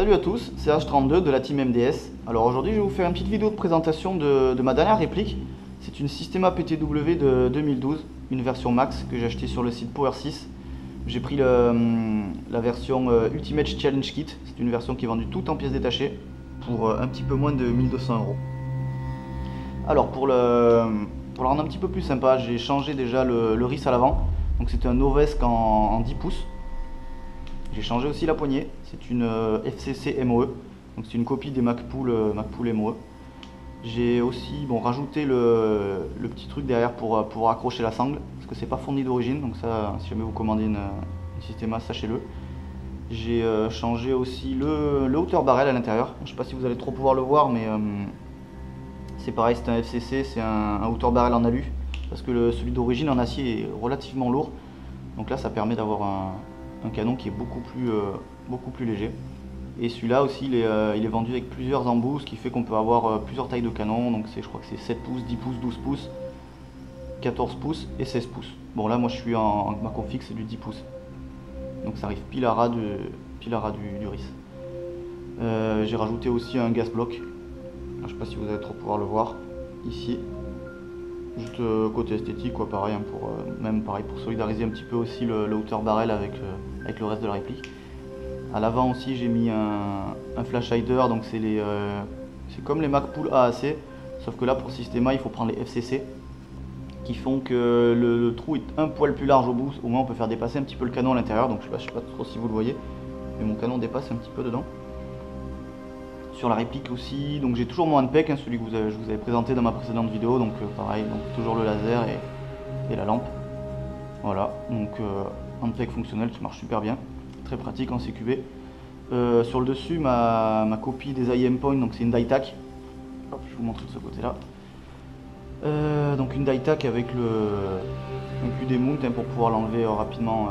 Salut à tous, c'est H32 de la team MDS. Alors aujourd'hui je vais vous faire une petite vidéo de présentation de ma dernière réplique. C'est une Systema PTW de 2012, une version max que j'ai acheté sur le site Power6. J'ai pris la version Ultimate Challenge Kit, c'est une version qui est vendue toute en pièces détachées pour un petit peu moins de 1200 €. Alors pour le rendre un petit peu plus sympa, j'ai changé déjà le RIS à l'avant. Donc c'était un Novesc en 10 pouces. J'ai changé aussi la poignée, c'est une FCC MOE, donc c'est une copie des MacPool MOE. J'ai aussi rajouté le petit truc derrière pour pouvoir accrocher la sangle, parce que c'est pas fourni d'origine, donc ça, si jamais vous commandez une Systema, sachez-le. J'ai changé aussi le hauteur barrel à l'intérieur. Je sais pas si vous allez trop pouvoir le voir, mais c'est pareil, c'est un FCC, c'est un hauteur barrel en alu, parce que celui d'origine en acier est relativement lourd. Donc là, ça permet d'avoir un canon qui est beaucoup plus léger. Et celui-là aussi, il est vendu avec plusieurs embouts, ce qui fait qu'on peut avoir plusieurs tailles de canon. Donc je crois que c'est 7 pouces, 10 pouces, 12 pouces, 14 pouces et 16 pouces. Bon là, moi je suis ma config, c'est du 10 pouces. Donc ça arrive pile à ras du RIS. J'ai rajouté aussi un gas block. Je sais pas si vous allez trop pouvoir le voir ici. Juste côté esthétique, quoi, pareil, hein, même pareil pour solidariser un petit peu aussi le hauteur barrel avec le reste de la réplique. À l'avant aussi, j'ai mis un flash hider, donc c'est comme les MacPool AAC, sauf que là pour Systema, il faut prendre les FCC qui font que le trou est un poil plus large au bout. Au moins, on peut faire dépasser un petit peu le canon à l'intérieur. Donc je sais pas trop si vous le voyez, mais mon canon dépasse un petit peu dedans. Sur la réplique aussi, donc j'ai toujours mon handpeg, hein, celui que je vous avais présenté dans ma précédente vidéo, donc pareil, donc toujours le laser et la lampe. Voilà, donc handpeg fonctionnel qui marche super bien, très pratique en CQB. Sur le dessus, ma copie des IM Point, donc c'est une die-tac. Hop, je vais vous montrer de ce côté-là. Donc une die-tac avec un QD mount, hein, pour pouvoir l'enlever rapidement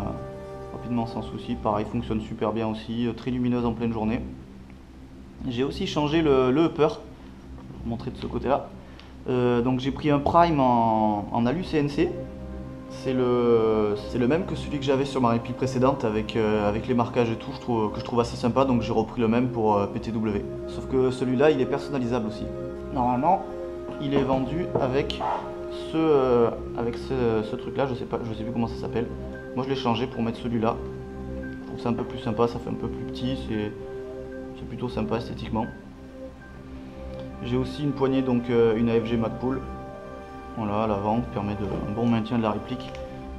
sans souci. Pareil, fonctionne super bien aussi, très lumineuse en pleine journée. J'ai aussi changé le upper, je vais vous montrer de ce côté là. Donc j'ai pris un prime en alu CNC, c'est le même que celui que j'avais sur ma réplique précédente avec les marquages et tout, que je trouve assez sympa, donc j'ai repris le même pour PTW. Sauf que celui-là il est personnalisable aussi. Normalement il est vendu avec ce truc là, je sais plus comment ça s'appelle. Moi je l'ai changé pour mettre celui-là, je trouve ça un peu plus sympa, ça fait un peu plus petit, c'est plutôt sympa esthétiquement. J'ai aussi une poignée, donc une AFG MacPool, voilà, à l'avant, qui permet un bon maintien de la réplique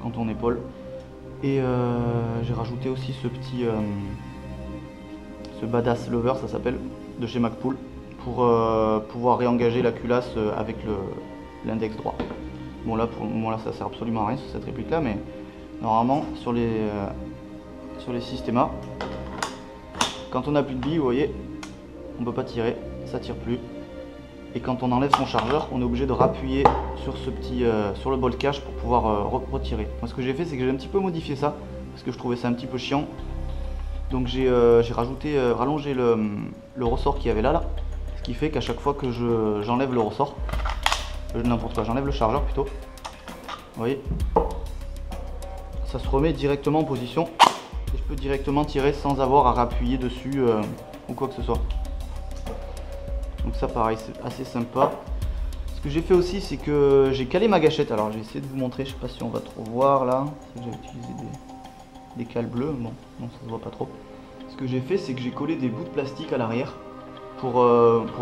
quand on épaule. Et j'ai rajouté aussi ce Badass Lover, ça s'appelle, de chez MacPool, pour pouvoir réengager la culasse avec l'index droit. Bon là, pour moi, là, ça sert absolument à rien sur cette réplique là, mais normalement sur les Systema, quand on n'a plus de billes, vous voyez, on ne peut pas tirer, ça tire plus. Et quand on enlève son chargeur, on est obligé de rappuyer sur sur le bolt cache pour pouvoir retirer. Moi, ce que j'ai fait, c'est que j'ai un petit peu modifié ça, parce que je trouvais ça un petit peu chiant. Donc j'ai rallongé le ressort qu'il y avait là, ce qui fait qu'à chaque fois que j'enlève le ressort, n'importe quoi, j'enlève le chargeur plutôt, vous voyez, ça se remet directement en position. Je peux directement tirer sans avoir à rappuyer dessus ou quoi que ce soit. Donc ça pareil, c'est assez sympa. Ce que j'ai fait aussi, c'est que j'ai calé ma gâchette. Alors j'ai essayé de vous montrer, je sais pas si on va trop voir là. J'ai utilisé des cales bleues, bon, non, ça se voit pas trop. Ce que j'ai fait, c'est que j'ai collé des bouts de plastique à l'arrière pour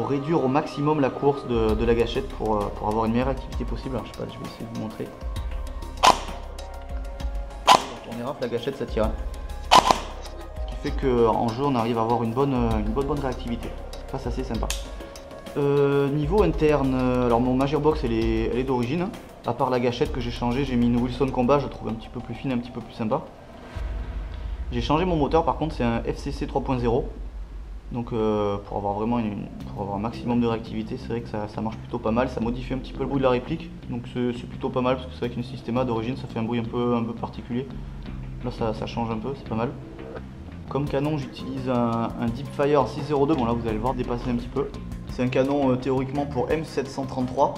réduire au maximum la course de la gâchette pour avoir une meilleure activité possible. Alors je sais pas, je vais essayer de vous montrer. Quand on érafle la gâchette, ça tire. Fait qu'en jeu on arrive à avoir une bonne réactivité. Ça c'est assez sympa. Niveau interne, alors ma gearbox elle est d'origine. À part la gâchette que j'ai changé, j'ai mis une Wilson Combat, je la trouve un petit peu plus fine, un petit peu plus sympa. J'ai changé mon moteur, par contre c'est un FCC 3.0. Donc pour avoir vraiment un maximum de réactivité, c'est vrai que ça marche plutôt pas mal. Ça modifie un petit peu le bruit de la réplique, donc c'est plutôt pas mal, parce que c'est vrai qu'une Systema d'origine ça fait un bruit un peu particulier. Là ça change un peu, c'est pas mal. Comme canon, j'utilise un Deepfire 602, bon là vous allez le voir dépasser un petit peu. C'est un canon théoriquement pour M733,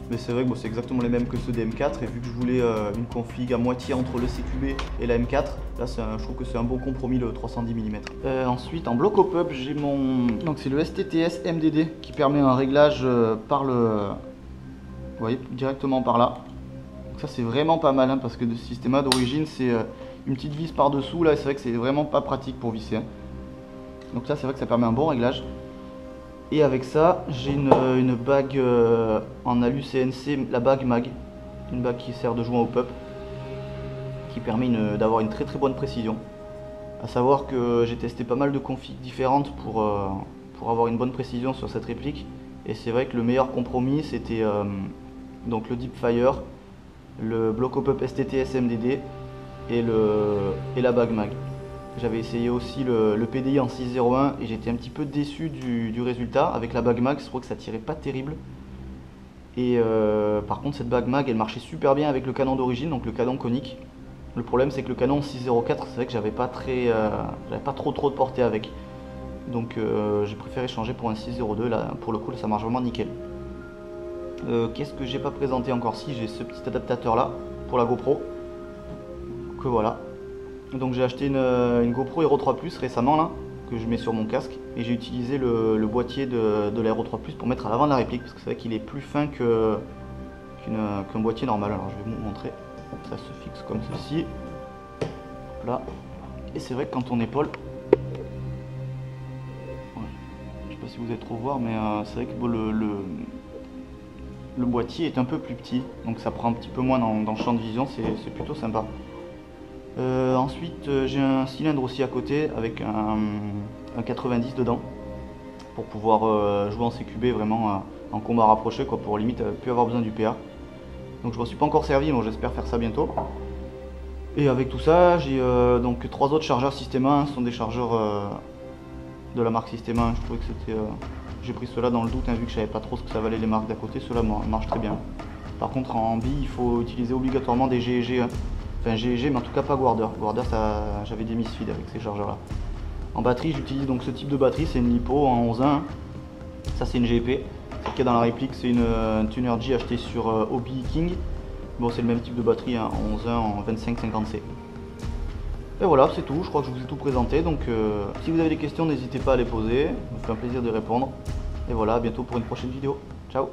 Mais c'est vrai que bon, c'est exactement les mêmes que ceux des M4 et vu que je voulais une config à moitié entre le CQB et la M4, là je trouve que c'est un bon compromis le 310 mm. Ensuite en bloc op-up j'ai mon... Donc c'est le STTS MDD qui permet un réglage par le... Vous voyez, directement par là. Donc ça c'est vraiment pas mal hein, parce que le système d'origine c'est une petite vis par dessous là et c'est vrai que c'est vraiment pas pratique pour visser. Hein. Donc là c'est vrai que ça permet un bon réglage. Et avec ça, j'ai une bague en alu CNC, la bague mag, une bague qui sert de joint au pop, qui permet d'avoir une très bonne précision. A savoir que j'ai testé pas mal de configs différentes pour avoir une bonne précision sur cette réplique. Et c'est vrai que le meilleur compromis c'était donc le Deepfire, le bloc op-up STTS MDD et la bague mag. J'avais essayé aussi le PDI en 601 et j'étais un petit peu déçu du résultat. Avec la bague mag, je trouve que ça tirait pas terrible. Et par contre, cette bague mag, elle marchait super bien avec le canon d'origine, donc le canon conique. Le problème, c'est que le canon 604, c'est vrai que j'avais pas trop de portée avec. Donc j'ai préféré changer pour un 602. Là, pour le coup, là, ça marche vraiment nickel. Qu'est-ce que j'ai pas présenté encore? Si, j'ai ce petit adaptateur là pour la GoPro. Que voilà. Donc j'ai acheté une GoPro Hero 3 Plus récemment là, que je mets sur mon casque, et j'ai utilisé le boîtier de la Hero 3 Plus pour mettre à l'avant de la réplique, parce que c'est vrai qu'il est plus fin qu'un boîtier normal. Alors je vais vous montrer, ça se fixe comme ceci, là, et c'est vrai que quand on épaule, voilà. Je sais pas si vous allez trop voir, mais c'est vrai que bon, le boîtier est un peu plus petit, donc ça prend un petit peu moins dans le champ de vision, c'est plutôt sympa. Ensuite j'ai un cylindre aussi à côté avec un 90 dedans pour pouvoir jouer en CQB vraiment en combat rapproché quoi, pour limite plus avoir besoin du PA. Donc je m'en suis pas encore servi, mais j'espère faire ça bientôt. Et avec tout ça j'ai donc 3 autres chargeurs System 1, ce sont des chargeurs de la marque System 1. Je trouvais que c'était... j'ai pris ceux-là dans le doute hein, vu que je savais pas trop ce que ça valait les marques d'à côté. Ceux-là marchent très bien. Par contre en bille il faut utiliser obligatoirement des GEG. Hein. Enfin GEG mais en tout cas pas Guarder. Guarder j'avais des misfeeds avec ces chargeurs là. En batterie j'utilise donc ce type de batterie, c'est une LiPo en 11.1. Ça c'est une GP. Celle qui est dans la réplique c'est une Tunergy achetée sur Hobby King. Bon c'est le même type de batterie hein, en 11.1 en 2550C. Et voilà c'est tout, je crois que je vous ai tout présenté. Donc si vous avez des questions n'hésitez pas à les poser, ça me fait un plaisir de répondre. Et voilà, à bientôt pour une prochaine vidéo. Ciao.